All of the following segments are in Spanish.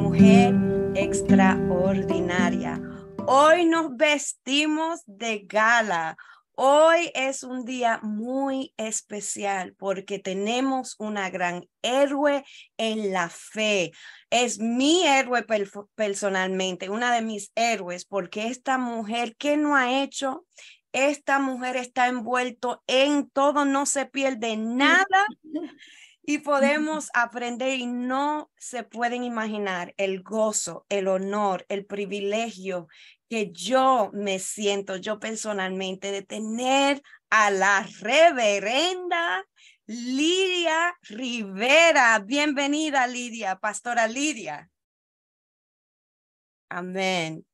mujer extraordinaria. Hoy nos vestimos de gala. Hoy es un día muy especial porque tenemos una gran héroe en la fe. Es mi héroe personalmente, una de mis héroes, porque esta mujer, ¿qué no ha hecho? Esta mujer está envuelto en todo, no se pierde nada. Y podemos aprender y no se pueden imaginar el gozo, el honor, el privilegio que yo me siento, yo personalmente, de tener a la reverenda Lidia Rivera. Bienvenida, Lidia, Pastora Lidia. Amén.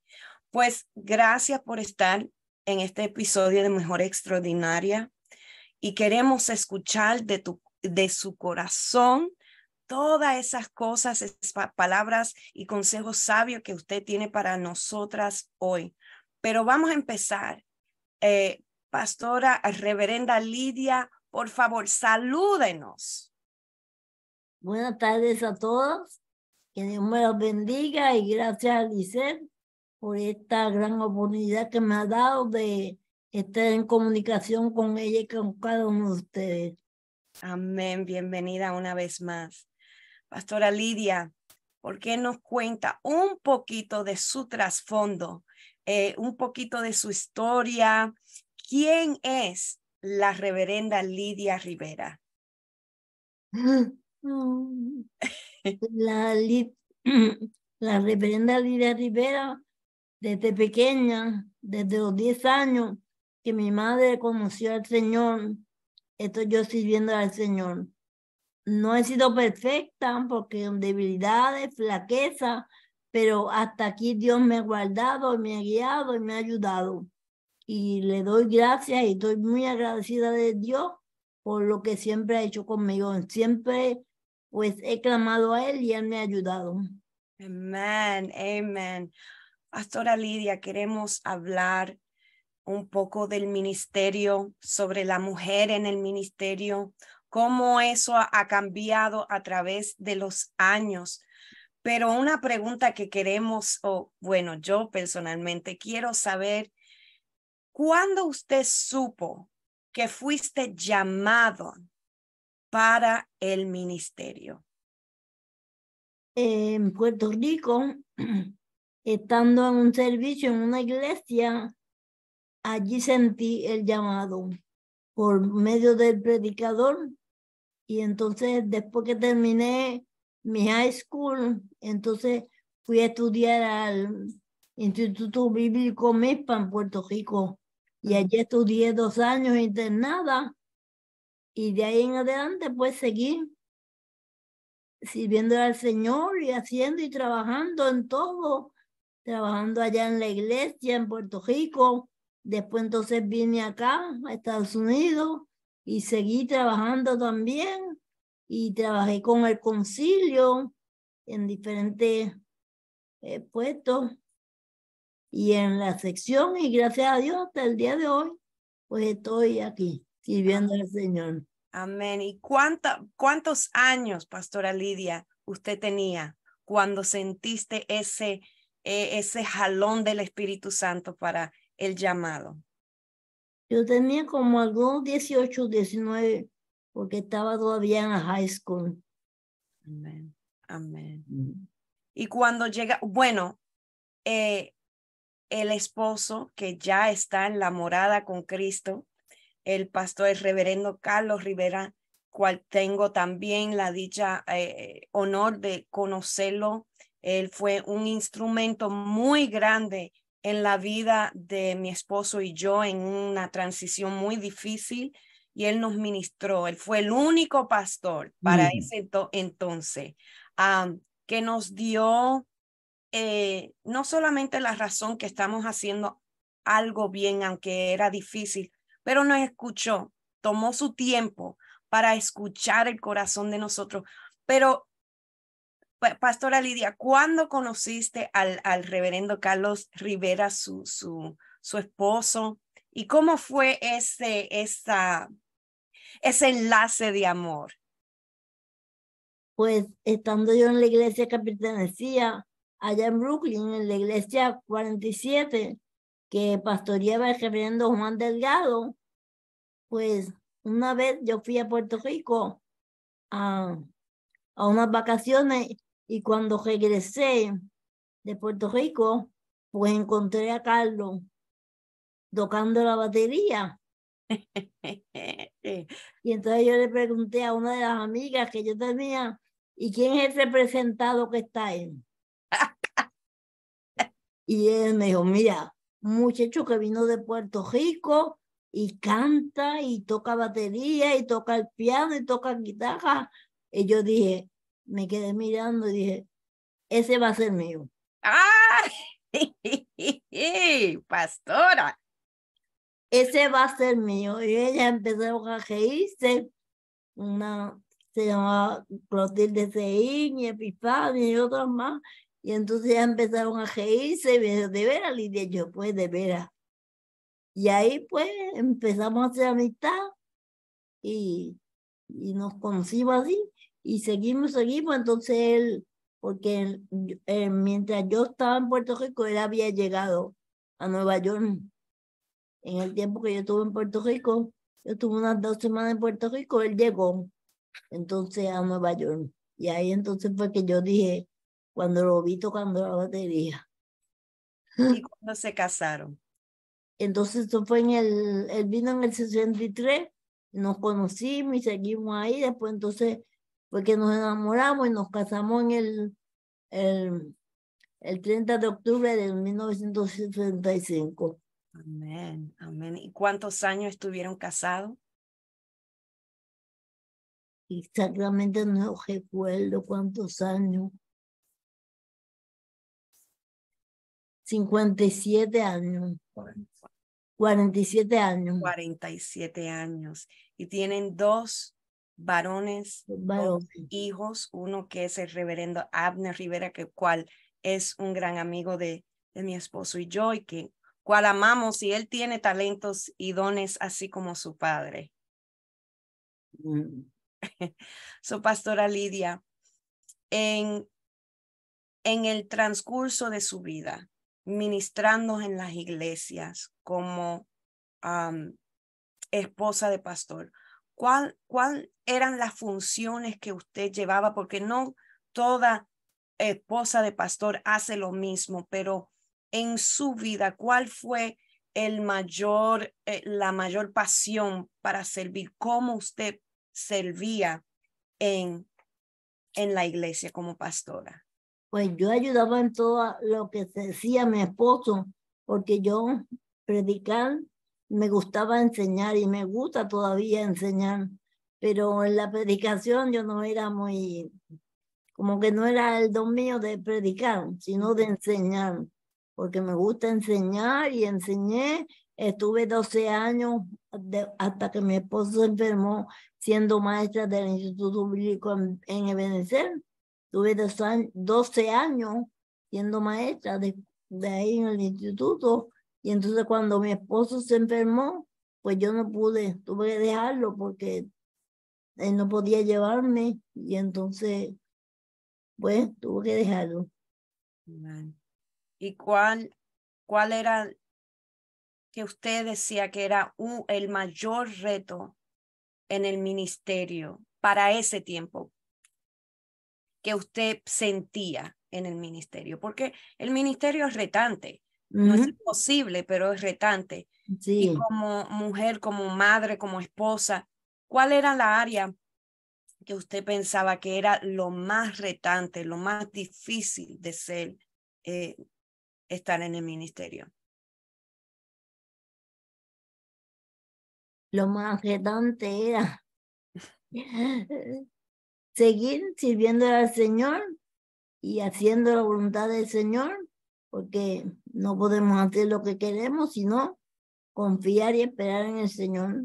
Pues gracias por estar en este episodio de Mujer Extraordinaria y queremos escuchar de su corazón todas esas cosas, esas palabras y consejos sabios que usted tiene para nosotras hoy. Pero vamos a empezar. Pastora Reverenda Lidia, por favor, salúdenos. Buenas tardes a todos. Que Dios me los bendiga y gracias a Lisette por esta gran oportunidad que me ha dado de estar en comunicación con ella y con cada uno de ustedes. Amén. Bienvenida una vez más. Pastora Lidia, ¿por qué nos cuenta un poquito de su trasfondo, un poquito de su historia? ¿Quién es la reverenda Lidia Rivera? La, la reverenda Lidia Rivera, desde pequeña, desde los 10 años, que mi madre conoció al Señor, estoy yo sirviendo al Señor. No he sido perfecta porque debilidades, flaqueza, pero hasta aquí Dios me ha guardado, me ha guiado y me ha ayudado. Y le doy gracias y estoy muy agradecida de Dios por lo que siempre ha hecho conmigo. Siempre pues he clamado a Él y Él me ha ayudado. Amén, amén. Pastora Lidia, queremos hablar un poco del ministerio, sobre la mujer en el ministerio, cómo eso ha cambiado a través de los años. Pero una pregunta que queremos, bueno, yo personalmente quiero saber, ¿cuándo usted supo que fuiste llamado para el ministerio? En Puerto Rico, estando en un servicio en una iglesia, allí sentí el llamado por medio del predicador. Y entonces, después que terminé mi high school, entonces fui a estudiar al Instituto Bíblico MESPA en Puerto Rico. Y allí estudié 2 años internada. Y de ahí en adelante, pues seguí sirviendo al Señor y haciendo y trabajando en todo. Trabajando allá en la iglesia en Puerto Rico. Después entonces vine acá a Estados Unidos y seguí trabajando también. Y trabajé con el concilio en diferentes puestos y en la sección, y gracias a Dios hasta el día de hoy pues estoy aquí sirviendo al Señor. Amén. ¿Y cuántos años, Pastora Lidia, usted tenía cuando sentiste ese jalón del Espíritu Santo para el llamado? Yo tenía como algunos 18, 19, porque estaba todavía en la high school. Amén. Amén. Y cuando llega, bueno, el esposo que ya está en la morada con Cristo, el pastor, el reverendo Carlos Rivera, cual tengo también la dicha, honor de conocerlo. Él fue un instrumento muy grande en la vida de mi esposo y yo en una transición muy difícil, y él nos ministró. Él fue el único pastor para ese entonces, que nos dio no solamente la razón que estamos haciendo algo bien, aunque era difícil, pero nos escuchó, tomó su tiempo para escuchar el corazón de nosotros. Pero, Pastora Lidia, ¿cuándo conociste al reverendo Carlos Rivera, su esposo? ¿Y cómo fue ese enlace de amor? Pues estando yo en la iglesia que pertenecía allá en Brooklyn, en la iglesia 47, que pastoreaba el reverendo Juan Delgado, pues una vez yo fui a Puerto Rico a unas vacaciones y cuando regresé de Puerto Rico, pues encontré a Carlos tocando la batería. Y entonces yo le pregunté a una de las amigas que yo tenía, ¿y quién es el representado que está ahí? Y él me dijo, mira, un muchacho que vino de Puerto Rico y canta y toca batería y toca el piano y toca guitarra. Y yo dije, me quedé mirando y dije, ese va a ser mío. ¡Ah! Pastora. Ese va a ser mío. Y ella empezó a reírse. Se llamaba Clotilde Seín y Epifanio y otros más. Y entonces ya empezaron a reírse y me dijo, ¿de veras, Lidia? Yo, pues, de veras. Y ahí, pues, empezamos a hacer amistad y nos conocimos así. Y seguimos. Entonces él, porque mientras yo estaba en Puerto Rico, él había llegado a Nueva York. En el tiempo que yo estuve en Puerto Rico, yo estuve unas 2 semanas en Puerto Rico, él llegó entonces a Nueva York. Y ahí entonces fue que yo dije, cuando lo vi tocando la batería. ¿Y cuando se casaron? Entonces eso fue él vino en el 63, nos conocimos y seguimos ahí. Después entonces fue que nos enamoramos y nos casamos el 30 de octubre de 1965. Amén, amén. ¿Y cuántos años estuvieron casados? Exactamente no recuerdo cuántos años. 57 años. 47 años. 47 años. Y tienen 2 varones, 2 hijos, uno que es el reverendo Abner Rivera, cual es un gran amigo de mi esposo y yo, y cual amamos, y él tiene talentos y dones así como su padre. So, Pastora Lidia, en el transcurso de su vida, ministrando en las iglesias como esposa de pastor, ¿cuál eran las funciones que usted llevaba? Porque no toda esposa de pastor hace lo mismo, pero en su vida, ¿cuál fue la mayor pasión para servir? ¿Cómo usted servía en la iglesia como pastora? Pues yo ayudaba en todo lo que se decía mi esposo, porque yo predicar me gustaba enseñar y me gusta todavía enseñar, pero en la predicación yo no era muy, como que no era el don mío de predicar, sino de enseñar, porque me gusta enseñar y enseñé. Estuve 12 años hasta que mi esposo se enfermó siendo maestra del Instituto Bíblico en Ebenezer. Tuve 12 años siendo maestra de ahí en el instituto. Y entonces cuando mi esposo se enfermó, pues yo no pude, tuve que dejarlo porque él no podía llevarme. Y entonces, pues tuve que dejarlo. ¿Y cuál era que usted decía que era el mayor reto en el ministerio para ese tiempo que usted sentía en el ministerio? Porque el ministerio es retante, no es imposible, pero es retante. Sí. Y como mujer, como madre, como esposa, ¿cuál era la área que usted pensaba que era lo más retante, lo más difícil de ser, estar en el ministerio? Lo más retante era seguir sirviendo al Señor y haciendo la voluntad del Señor, porque no podemos hacer lo que queremos, sino confiar y esperar en el Señor.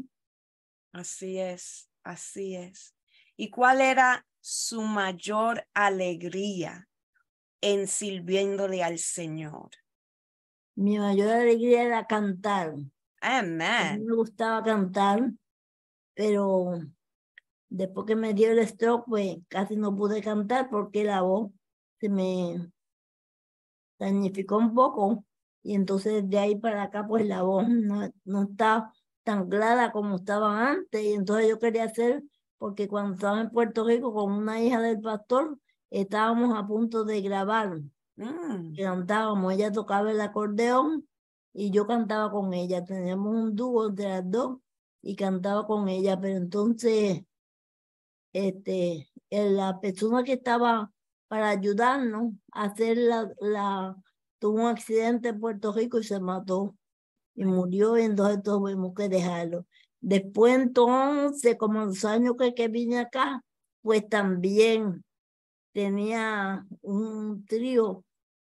Así es, así es. ¿Y cuál era su mayor alegría en sirviéndole al Señor? Mi mayor alegría era cantar. A mí Amén. me gustaba cantar, pero Después que me dio el stroke, pues casi no pude cantar porque la voz se me dañificó un poco. Y entonces de ahí para acá, pues la voz no está tan clara como estaba antes. Y entonces yo quería hacer, porque cuando estaba en Puerto Rico con una hija del pastor, estábamos a punto de grabar. Cantábamos, ella tocaba el acordeón y yo cantaba con ella. Teníamos un dúo entre las dos y cantaba con ella, pero entonces la persona que estaba para ayudarnos a hacer tuvo un accidente en Puerto Rico y se mató y murió, y entonces tuvimos que dejarlo. Después entonces, como los años que vine acá, pues también tenía un trío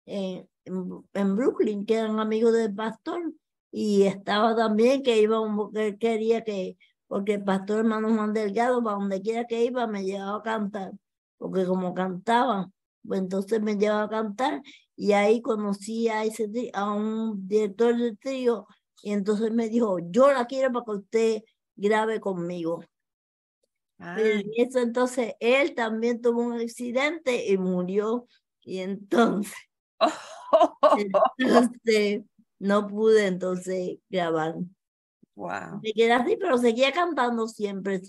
en Brooklyn, que eran amigos del pastor, y estaba también que él quería que, porque el pastor hermano Juan Delgado, para donde quiera que iba, me llevaba a cantar, porque como cantaba, pues entonces me llevaba a cantar, y ahí conocí a un director del trío, y entonces me dijo, yo la quiero para que usted grabe conmigo. Pero eso entonces él también tuvo un accidente y murió, y entonces no pude entonces grabar. Wow. Me quedé así, pero seguía cantando siempre.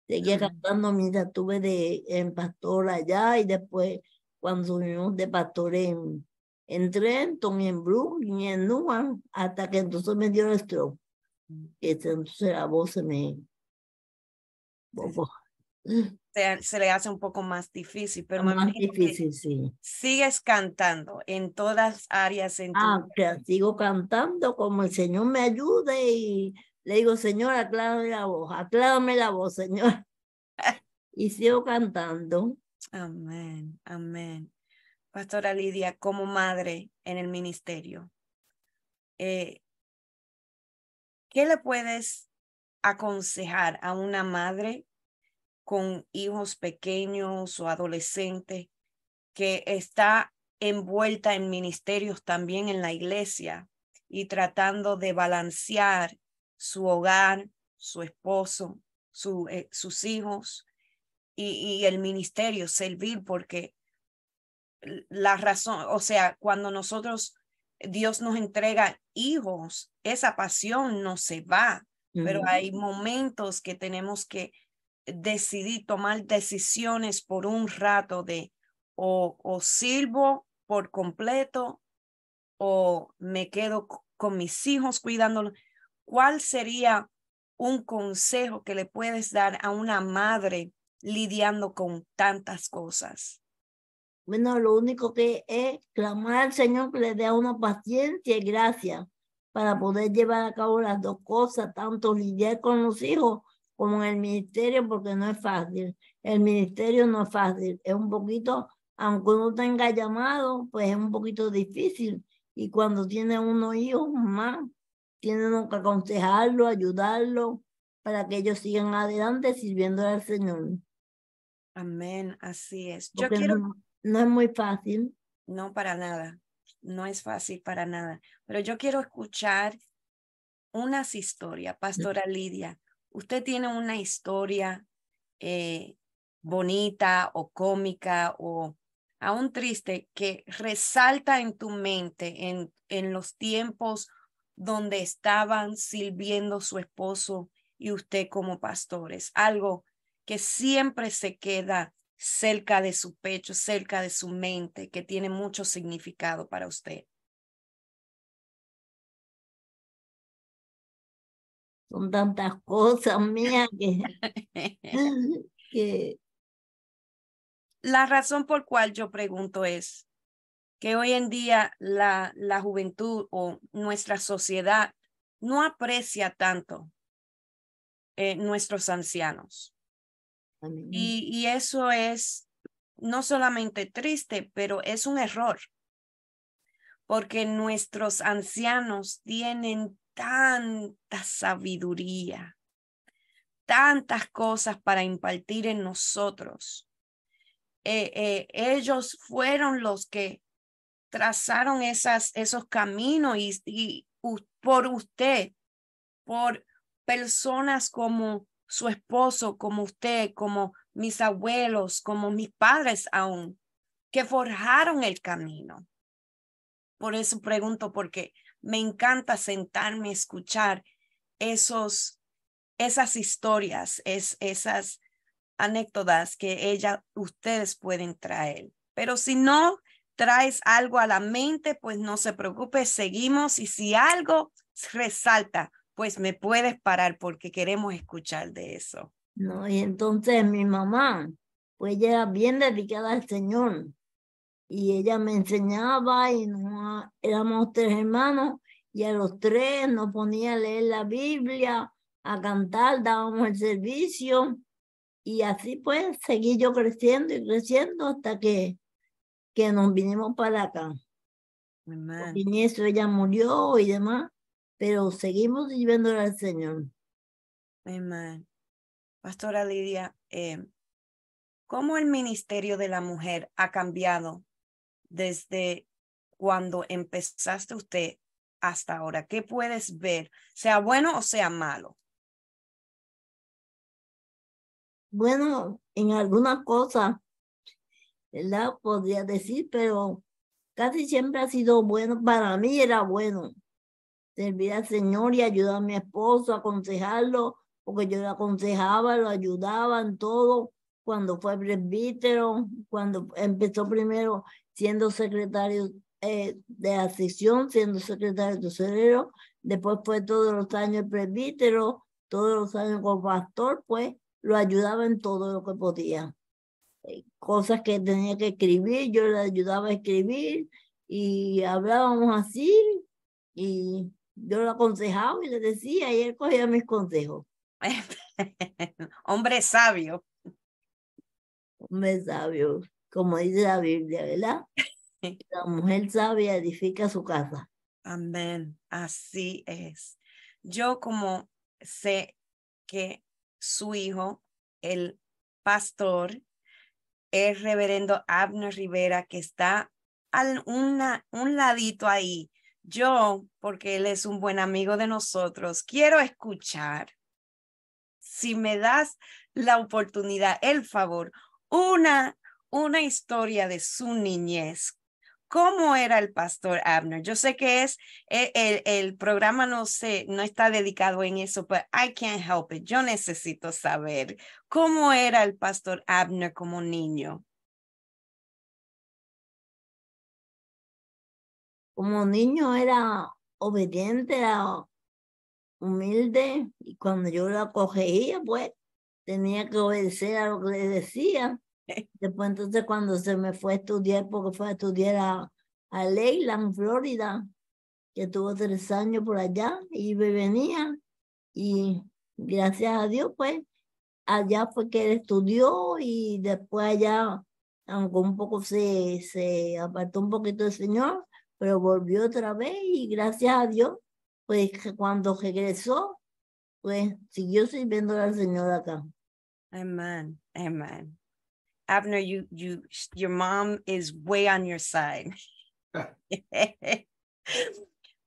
Seguía cantando mientras estuve en pastor allá y después cuando subimos de pastor en Trenton y en Brooklyn y en Newark, hasta que entonces me dio el stroke. Entonces la voz se me... Poco. Se le hace un poco más difícil, pero me Más imagino difícil, que sí. sigues cantando en todas áreas en tu vida. Que sigo cantando como el Señor me ayude y le digo, Señor, aclárame la voz, Señor. Y sigo cantando. Amén, amén. Pastora Lidia, como madre en el ministerio, ¿qué le puedes aconsejar a una madre con hijos pequeños o adolescentes que está envuelta en ministerios también en la iglesia y tratando de balancear su hogar, su esposo, sus hijos y el ministerio, servir? Porque la razón, o sea, cuando Dios nos entrega hijos, esa pasión no se va, pero hay momentos que tenemos que decidir, tomar decisiones por un rato de o sirvo por completo o me quedo con mis hijos cuidándolos. ¿Cuál sería un consejo que le puedes dar a una madre lidiando con tantas cosas? Bueno, lo único que es clamar al Señor que le dé una paciencia y gracia para poder llevar a cabo las dos cosas, tanto lidiar con los hijos como en el ministerio, porque no es fácil. El ministerio no es fácil, es un poquito, aunque uno tenga llamado, pues es un poquito difícil. Y cuando tiene unos hijos más, tiene uno que aconsejarlo, ayudarlo, para que ellos sigan adelante sirviendo al Señor. Amén, así es. Yo Porque quiero, no es muy fácil. no para nada, no es fácil para nada, pero yo quiero escuchar unas historias, Pastora Lidia. ¿Usted tiene una historia bonita o cómica o aún triste que resalta en tu mente en los tiempos donde estaban sirviendo su esposo y usted como pastores? Algo que siempre se queda cerca de su pecho, cerca de su mente, que tiene mucho significado para usted. Son tantas cosas mías que La razón por cual yo pregunto es que hoy en día la juventud o nuestra sociedad no aprecia tanto nuestros ancianos. Y eso es no solamente triste, pero es un error, porque nuestros ancianos tienen tanta sabiduría, tantas cosas para impartir en nosotros. Ellos fueron los que trazaron esos caminos y por usted, por personas como su esposo, como usted, como mis abuelos, como mis padres aún, que forjaron el camino. Por eso pregunto, porque me encanta sentarme a escuchar esas historias, esas anécdotas que ustedes pueden traer. Pero si no traes algo a la mente, pues no se preocupe, seguimos. Y si algo resalta, pues me puedes parar porque queremos escuchar de eso. No, y entonces mi mamá, pues ella era bien dedicada al Señor. Y ella me enseñaba y éramos 3 hermanos y a los 3 nos ponía a leer la Biblia, a cantar, dábamos el servicio y así pues seguí yo creciendo y creciendo hasta que nos vinimos para acá. Amén. Y en eso ella murió y demás, pero seguimos sirviéndole al Señor. Amén. Pastora Lidia, ¿cómo el ministerio de la mujer ha cambiado desde cuando empezaste usted hasta ahora? ¿Qué puedes ver, sea bueno o sea malo? Bueno, en algunas cosas, ¿verdad? Podría decir, pero casi siempre ha sido bueno. Para mí era bueno servir al Señor y ayudar a mi esposo, aconsejarlo, porque yo lo aconsejaba, lo ayudaba en todo. Cuando fue presbítero, cuando empezó primero siendo secretario de la sección, siendo secretario tesorero, después fue todos los años presbítero, todos los años como pastor, pues lo ayudaba en todo lo que podía. Cosas que tenía que escribir, yo le ayudaba a escribir y hablábamos así y yo lo aconsejaba y le decía y él cogía mis consejos. Hombre sabio. Hombre sabio, como dice la Biblia, ¿verdad? La mujer sabia edifica su casa. Amén. Así es. Yo como sé que su hijo, el pastor, el reverendo Abner Rivera, que está un ladito ahí. Yo, porque él es un buen amigo de nosotros, quiero escuchar, si me das la oportunidad, el favor, una historia de su niñez. ¿Cómo era el pastor Abner? Yo sé que el programa no está dedicado en eso, pero I can't help it. Yo necesito saber cómo era el pastor Abner como niño. Como niño era obediente, era humilde y cuando yo la cogía, pues tenía que obedecer a lo que le decía. Después entonces cuando se me fue a estudiar, porque fue a estudiar a Leyland, Florida, que tuvo 3 años por allá, iba y venía, y gracias a Dios, pues, allá fue que él estudió, y después allá, aunque un poco se apartó un poquito del Señor, pero volvió otra vez, y gracias a Dios, pues, que cuando regresó, pues, siguió sirviendo al Señor acá. Amen. Amen. Abner, your mom is way on your side.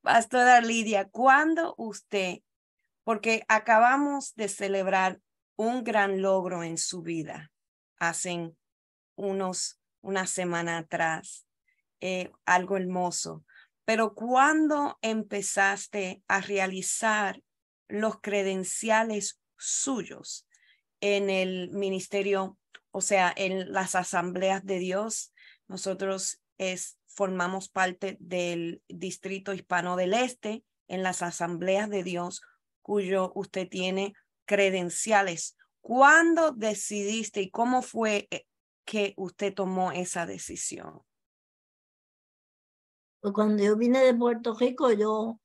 Pastora Lidia, ¿cuándo usted, porque acabamos de celebrar un gran logro en su vida hace una semana atrás, algo hermoso, pero ¿cuándo empezaste a realizar los credenciales suyos en el ministerio, o sea, en las asambleas de Dios? Nosotros formamos parte del Distrito Hispano del Este en las asambleas de Dios, cuyo usted tiene credenciales. ¿Cuándo decidiste y cómo fue que usted tomó esa decisión? Pues cuando yo vine de Puerto Rico, yo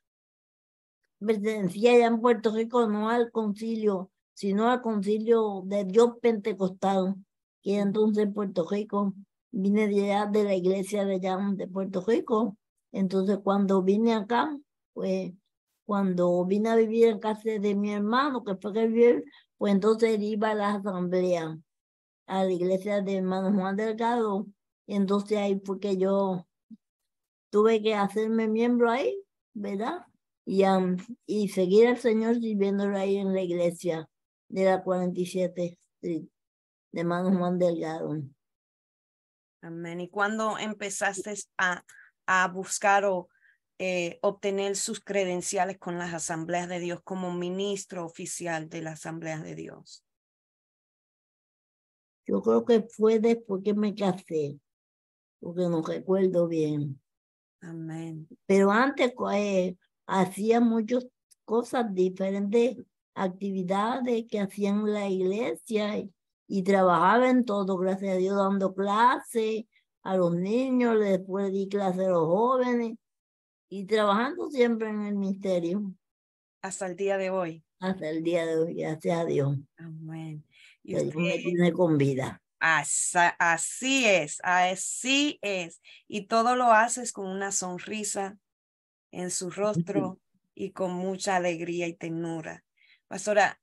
pertenecía allá en Puerto Rico no al concilio, sino al concilio de Dios Pentecostal, que entonces en Puerto Rico, vine de allá de la iglesia de allá de Puerto Rico. Entonces cuando vine acá, pues cuando vine a vivir en casa de mi hermano, que fue que vivió, pues entonces él iba a la asamblea, a la iglesia de hermano Juan Delgado, y entonces ahí fue que yo tuve que hacerme miembro ahí, ¿verdad? Y seguir al Señor sirviéndolo ahí en la iglesia. de la 47 Street, de hermano Juan Delgado. Amén. ¿Y cuándo empezaste a buscar o obtener sus credenciales con las Asambleas de Dios como ministro oficial de las Asambleas de Dios? Yo creo que fue después que me casé, porque no recuerdo bien. Amén. Pero antes hacía muchas cosas, diferentes actividades que hacían en la iglesia y trabajaba en todo, gracias a Dios, dando clases a los niños, después di clases a los jóvenes y trabajando siempre en el ministerio Hasta el día de hoy. hasta el día de hoy, gracias a Dios, Amén. Y que usted, Dios me tiene con vida. así es, así es. Y todo lo haces con una sonrisa en su rostro y con mucha alegría y ternura. Pastora,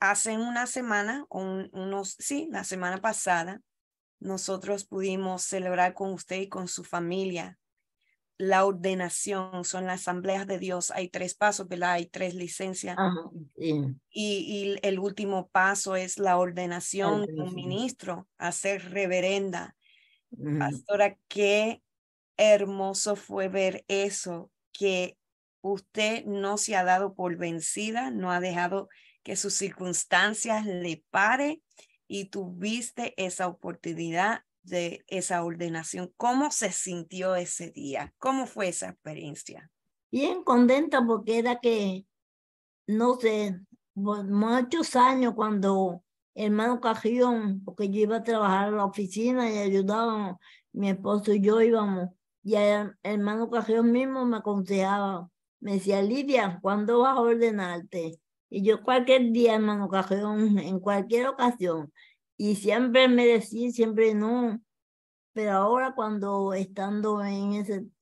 hace una semana, la semana pasada, nosotros pudimos celebrar con usted y con su familia la ordenación. Son las asambleas de Dios. Hay 3 pasos, ¿verdad? Hay 3 licencias. Ajá, sí. Y el último paso es la ordenación de un Sí. ministro a ser reverenda. Ujú. Pastora, qué hermoso fue ver eso, que usted no se ha dado por vencida, no ha dejado que sus circunstancias le pare y tuviste esa oportunidad de esa ordenación. ¿Cómo se sintió ese día? ¿Cómo fue esa experiencia? Bien contenta porque era que, no sé, muchos años cuando hermano Cajillón, porque yo iba a trabajar en la oficina y ayudábamos, mi esposo y yo íbamos, y el hermano Cajillón mismo me aconsejaba, me decía, Lidia, ¿cuándo vas a ordenarte? Y yo cualquier día, hermano Cajillón, en cualquier ocasión, y siempre me decía, siempre no, pero ahora cuando estando en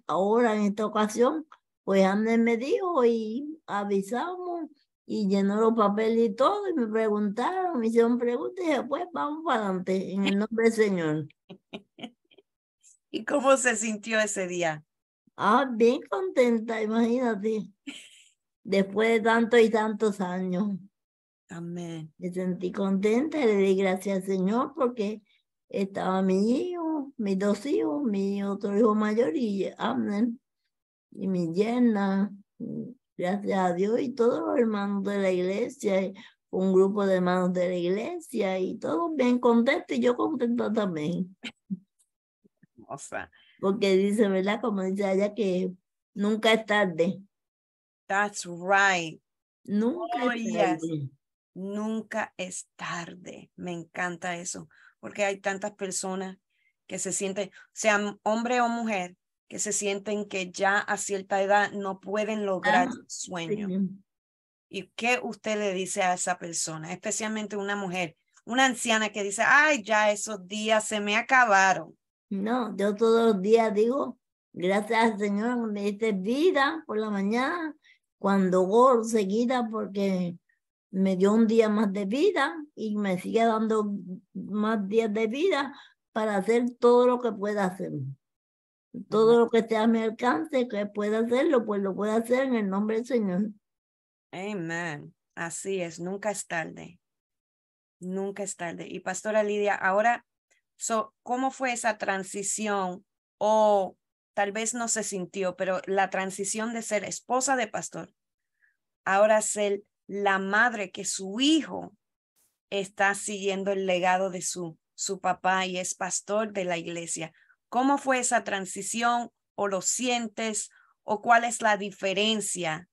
ahora en esta ocasión, pues Amner me dijo y avisamos y llenó los papeles y todo y me preguntaron, me hicieron preguntas y dije, pues vamos para adelante en el nombre del Señor. ¿Y cómo se sintió ese día? Bien contenta, imagínate, después de tantos y tantos años. Amén. Me sentí contenta, le di gracias al Señor porque estaba mi hijo, mis 2 hijos, mi otro hijo mayor y Amner. Y mi yerna, gracias a Dios, y todos los hermanos de la iglesia, y un grupo de hermanos de la iglesia, y todos bien contentos, y yo contenta también, O sea, porque dice, ¿verdad? Como dice allá, que nunca es tarde, that's right. nunca Oh, es yes. tarde. Nunca es tarde. Me encanta eso, porque hay tantas personas que se sienten, sean hombre o mujer, que se sienten que ya a cierta edad no pueden lograr Ah, su sueño. sí. ¿Y qué usted le dice a esa persona, especialmente una mujer, una anciana que dice, ay, ya esos días se me acabaron? No, yo todos los días digo, gracias al Señor, que me diste vida por la mañana, cuando goro seguida, porque me dio un día más de vida y me sigue dando más días de vida para hacer todo lo que pueda hacer. Todo lo que esté a mi alcance, que pueda hacerlo, pues lo puedo hacer en el nombre del Señor. Amén. Así es, nunca es tarde. Nunca es tarde. Y Pastora Lidia, ahora, ¿cómo fue esa transición? O tal vez no se sintió, pero la transición de ser esposa de pastor, ahora ser la madre que su hijo está siguiendo el legado de su papá y es pastor de la iglesia. ¿Cómo fue esa transición? ¿O lo sientes? ¿O cuál es la diferencia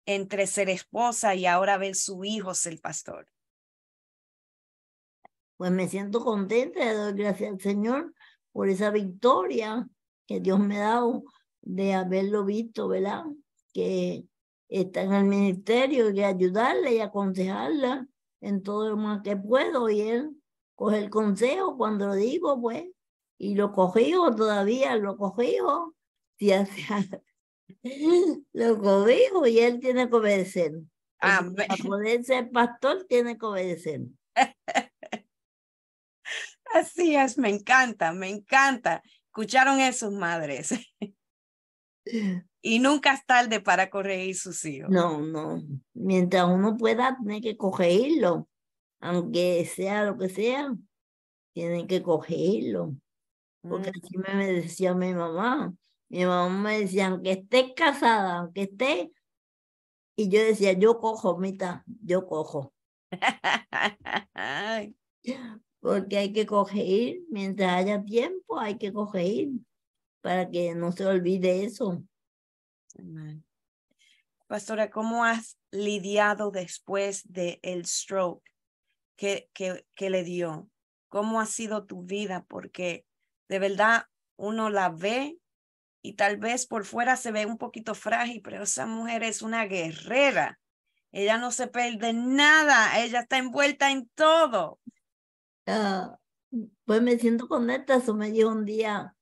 entre ser esposa y ahora ver su hijo ser pastor? Pues me siento contenta, le doy gracias al Señor por esa victoria que Dios me ha dado de haberlo visto, ¿verdad? Que está en el ministerio y ayudarle y aconsejarla en todo lo más que puedo y él coge el consejo cuando lo digo, pues, y lo cogió todavía, lo cogió, si hace, lo cogió y él tiene que obedecer, porque Amén. para poder ser pastor tiene que obedecer. Así es, me encanta, me encanta. ¿Escucharon eso, madres? Y nunca es tarde para corregir sus hijos. No, no. Mientras uno pueda, tiene que corregirlo. Aunque sea lo que sea, tienen que corregirlo. Porque así me decía mi mamá. Mi mamá me decía, aunque estés casada, aunque estés. Y yo decía, yo cojo, Mita, yo cojo. Porque hay que corregir, mientras haya tiempo, hay que corregir para que no se olvide eso. Amén. Pastora, ¿cómo has lidiado después del stroke que le dio? ¿Cómo ha sido tu vida? Porque de verdad uno la ve y tal vez por fuera se ve un poquito frágil, pero esa mujer es una guerrera. Ella no se pierde nada, ella está envuelta en todo. Pues me siento contenta. Eso me dijo un día,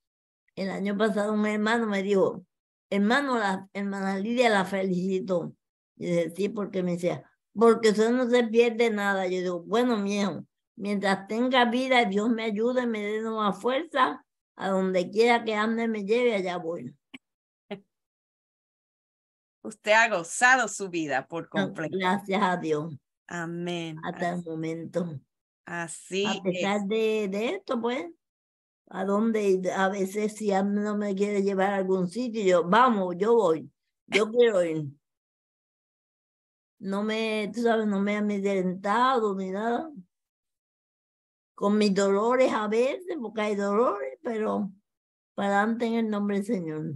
el año pasado, un hermano me dijo, hermano, la hermana Lidia la felicito. Y dije, sí, porque me decía, porque eso no se pierde nada. Yo digo, bueno, mijo, mientras tenga vida, Dios me ayude, me dé nueva fuerza, a donde quiera que ande me lleve, allá voy. Usted ha gozado su vida por completo. Gracias a Dios. Amén. Hasta el momento. Así A pesar es. de esto, pues, a donde a veces si a mí no me quiere llevar a algún sitio, yo, vamos, yo voy, yo quiero ir. No me, tú sabes, no me he amedrentado ni nada. Con mis dolores a veces, porque hay dolores, pero para adelante en el nombre del Señor.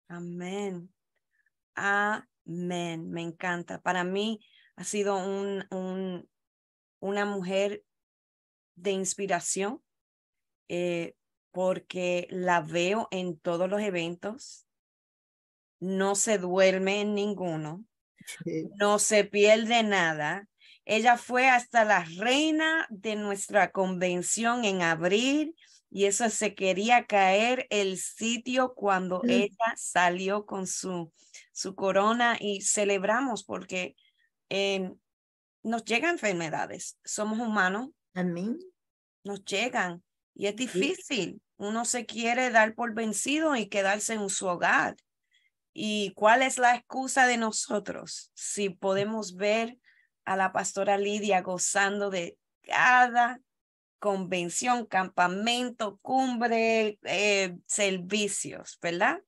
Amén. Amén. Me encanta. Para mí ha sido una mujer de inspiración porque la veo en todos los eventos. No se duerme en ninguno. Sí. No se pierde nada. Ella fue hasta la reina de nuestra convención en abril y eso se quería caer el sitio cuando ella salió con su corona y celebramos porque nos llegan enfermedades. Somos humanos, Amén. nos llegan y es Sí. difícil. Uno se quiere dar por vencido y quedarse en su hogar. ¿Y cuál es la excusa de nosotros? Si podemos ver a la pastora Lidia gozando de cada convención, campamento, cumbre, servicios, ¿verdad?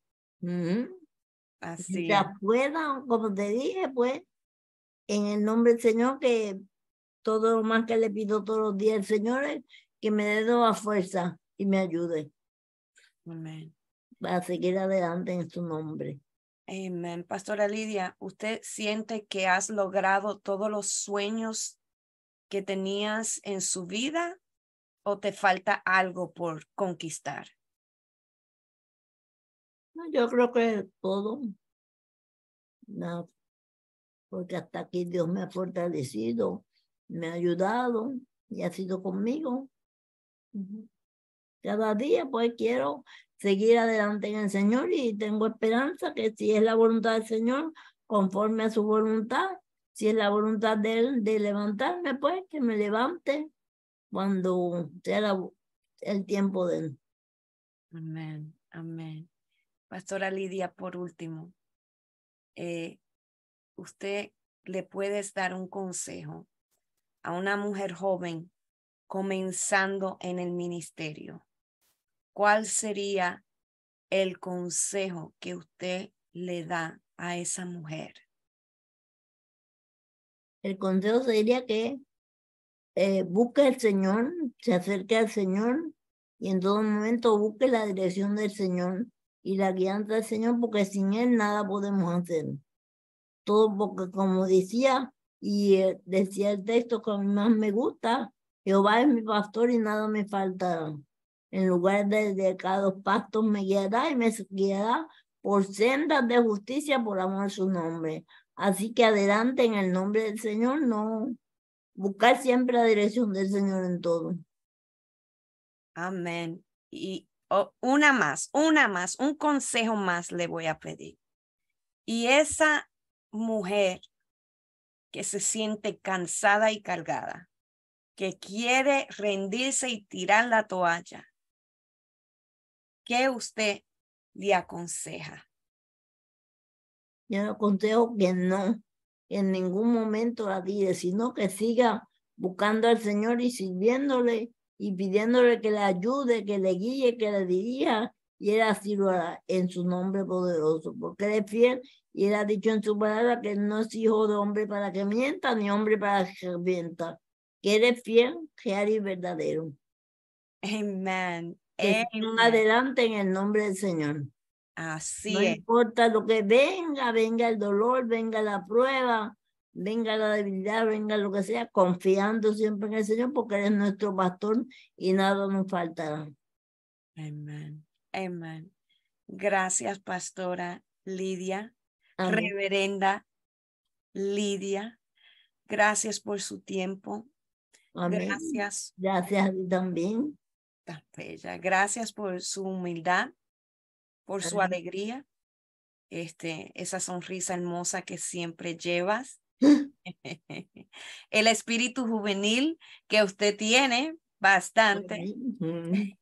Así es. Mientras pueda, como te dije, pues, en el nombre del Señor, que todo lo más que le pido todos los días al Señor es que me dé nueva fuerza y me ayude Amén. para seguir adelante en su nombre. Amén. Pastora Lidia, ¿usted siente que has logrado todos los sueños que tenías en su vida o te falta algo por conquistar? No, yo creo que todo, no, porque hasta aquí Dios me ha fortalecido, me ha ayudado y ha sido conmigo. Cada día pues quiero seguir adelante en el Señor y tengo esperanza que si es la voluntad del Señor, conforme a su voluntad, si es la voluntad de Él de levantarme, pues que me levante cuando sea el tiempo de Él. Amén, amén. Pastora Lidia, por último, usted le puede dar un consejo a una mujer joven comenzando en el ministerio. ¿Cuál sería el consejo que usted le da a esa mujer? El consejo sería que busque al Señor, se acerque al Señor y en todo momento busque la dirección del Señor y la guianza del Señor, porque sin Él nada podemos hacer. Todo porque como decía, y decía el texto que a mí más me gusta, Jehová es mi pastor y nada me faltará. En lugar de delicados pastos me guiará y me guiará por sendas de justicia por amor a su nombre. Así que adelante en el nombre del Señor, no buscar siempre la dirección del Señor en todo. Amén. Y una más, un consejo más le voy a pedir. Y esa mujer que se siente cansada y cargada, que quiere rendirse y tirar la toalla, ¿qué usted le aconseja? yo le aconsejo que no, que en ningún momento la tire, sino que siga buscando al Señor y sirviéndole y pidiéndole que le ayude, que le guíe, que le dirija, y Él así lo hará en su nombre poderoso, porque Él es fiel y Él ha dicho en su palabra que Él no es hijo de hombre para que mienta, ni hombre para que mienta, que Él es fiel, real y verdadero. Amén. Que sigan Amén. adelante en el nombre del Señor. No Así es. importa lo que venga, venga el dolor, venga la prueba, venga la debilidad, venga lo que sea, confiando siempre en el Señor, porque Él es nuestro pastor y nada nos faltará. Amén. Amén. Gracias, Pastora Lidia, Amén. Reverenda Lidia. Gracias por su tiempo. Amén. Gracias, Gracias a ti también. tan bella. Gracias por su humildad, por su Amén. alegría, esa sonrisa hermosa que siempre llevas. El espíritu juvenil que usted tiene, bastante. Amén.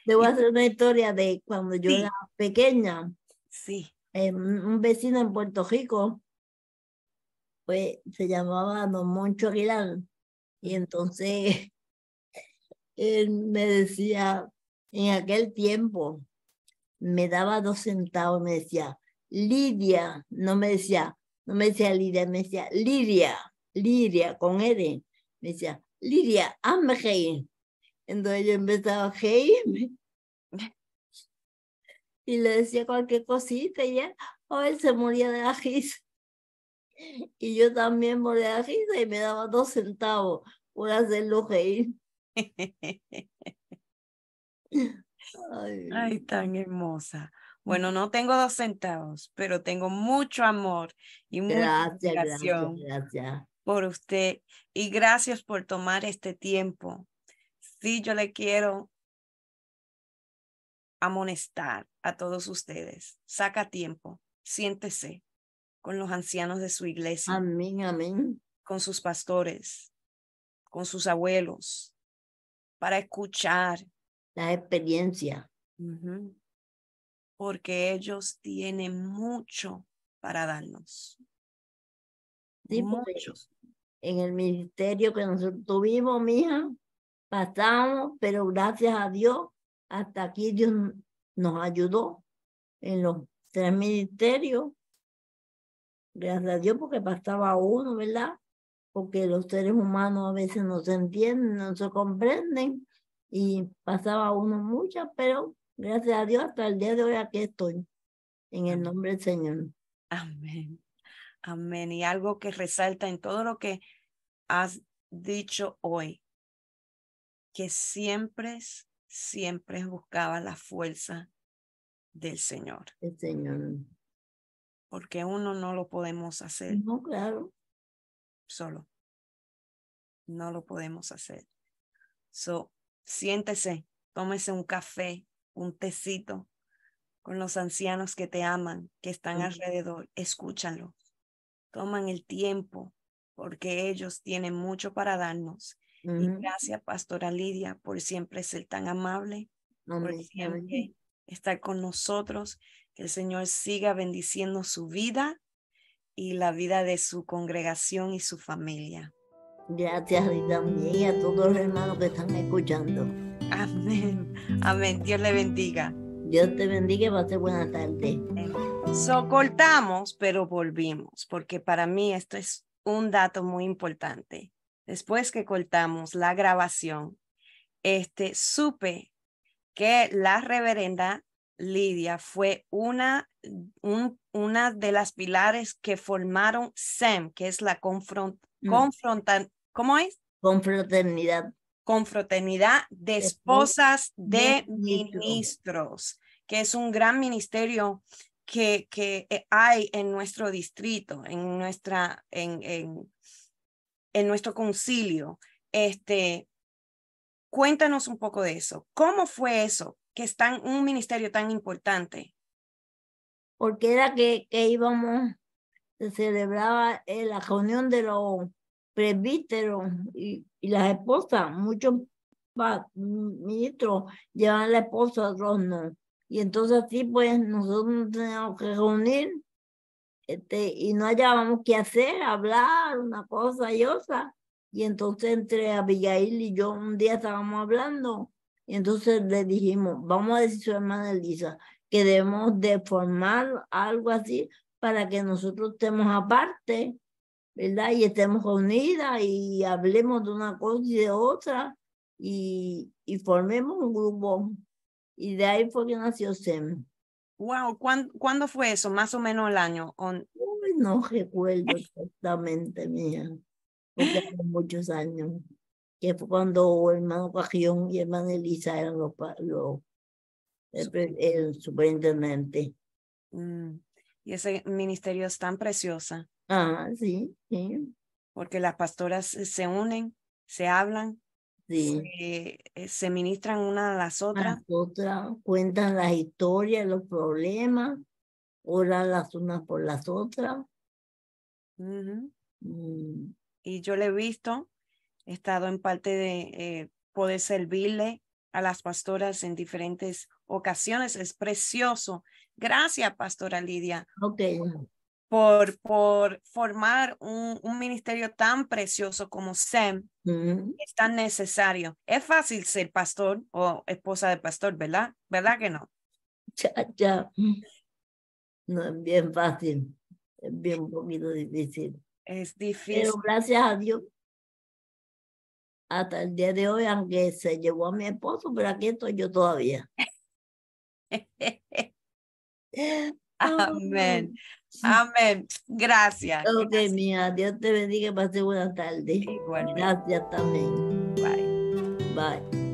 Te voy a hacer una historia de cuando yo era Sí, pequeña. sí. Un vecino en Puerto Rico, pues se llamaba Don Moncho Aguilar. Y entonces él me decía, en aquel tiempo, me daba 2 centavos, me decía, Lidia, no me decía Lidia, me decía Lidia, con R. Me decía, Lidia, hazme reír. Entonces yo empezaba a reírme y le decía cualquier cosita y él se moría de la risa. Y yo también moría de la risa y me daba 2 centavos por hacerlo reír. Ay, Ay, tan hermosa. Bueno, no tengo 2 centavos, pero tengo mucho amor y mucha gracias. admiración por usted. Y gracias por tomar este tiempo. Sí, yo le quiero amonestar a todos ustedes. Saca tiempo, siéntese con los ancianos de su iglesia, Amén, amén. con sus pastores, con sus abuelos, para escuchar. La experiencia. Ujú. Porque ellos tienen mucho para darnos. Sí, porque Muchos. en el ministerio que nosotros tuvimos, mija, pasamos, pero gracias a Dios, hasta aquí Dios nos ayudó en los 3 ministerios. Gracias a Dios, porque pasaba uno, ¿verdad? Porque los seres humanos a veces no se entienden, no se comprenden, y pasaba uno muchas, pero gracias a Dios hasta el día de hoy aquí estoy, en el nombre del Señor. Amén. Amén. Y algo que resalta en todo lo que has dicho hoy, que siempre buscaba la fuerza del Señor, El Señor. porque uno no lo podemos hacer No, claro. solo. No lo podemos hacer. So, siéntese, tómese un café, un tecito con los ancianos que te aman, que están alrededor. Escúchanlo. Toman el tiempo porque ellos tienen mucho para darnos. Y gracias, Pastora Lidia, por siempre ser tan amable, por Amén, siempre amén. estar con nosotros. Que el Señor siga bendiciendo su vida y la vida de su congregación y su familia. Gracias a ti también y a todos los hermanos que están escuchando. Amén. Amén. Dios le bendiga. Dios te bendiga y pase buena tarde. So, cortamos, pero volvimos, porque para mí esto es un dato muy importante. Después que cortamos la grabación, supe que la reverenda Lidia fue una de las pilares que formaron SEM, que es la ¿cómo es? Confraternidad. Confraternidad de esposas de ministro. ministros, que es un gran ministerio que hay en nuestro distrito, en nuestro concilio. Cuéntanos un poco de eso. ¿Cómo fue eso? Que es un ministerio tan importante. Porque era que íbamos, se celebraba la reunión de los presbíteros y las esposas. Muchos ministros llevan la esposa, otros no. Y entonces así pues nosotros nos teníamos que reunir y no hallábamos qué hacer, hablar una cosa y otra. Y entonces entre Abigail y yo un día estábamos hablando y entonces le dijimos, vamos a decir a su hermana Elisa que debemos de formar algo así para que nosotros estemos aparte, ¿verdad? Y estemos unidas y hablemos de una cosa y de otra y formemos un grupo. Y de ahí fue que nació SEM. Wow, ¿cuándo fue eso? Más o menos el año. Uy, no recuerdo exactamente, mía, porque hace muchos años, que fue cuando hermano Cajillón y hermana Elisa eran el superintendente. Y ese ministerio es tan preciosa. Ah, sí, sí. Porque las pastoras se unen, se hablan, Sí. se ministran una a las otras. Las otras cuentan las historias, los problemas, oran las unas por las otras. Y yo le he visto, he estado en parte de poder servirle a las pastoras en diferentes ocasiones. Es precioso. Gracias, Pastora Lidia. Okay. Por formar un ministerio tan precioso como SEM. Es tan necesario. Es fácil ser pastor o esposa de pastor, ¿verdad? ¿Verdad que no? Ya. No es bien fácil, es bien un poquito difícil. Es difícil. Pero gracias a Dios, hasta el día de hoy, aunque se llevó a mi esposo, pero aquí estoy yo todavía. Amén. Amén. Gracias. Ok, mía, Dios te bendiga y pase buena tarde. Igualmente. Gracias también. Bye. Bye.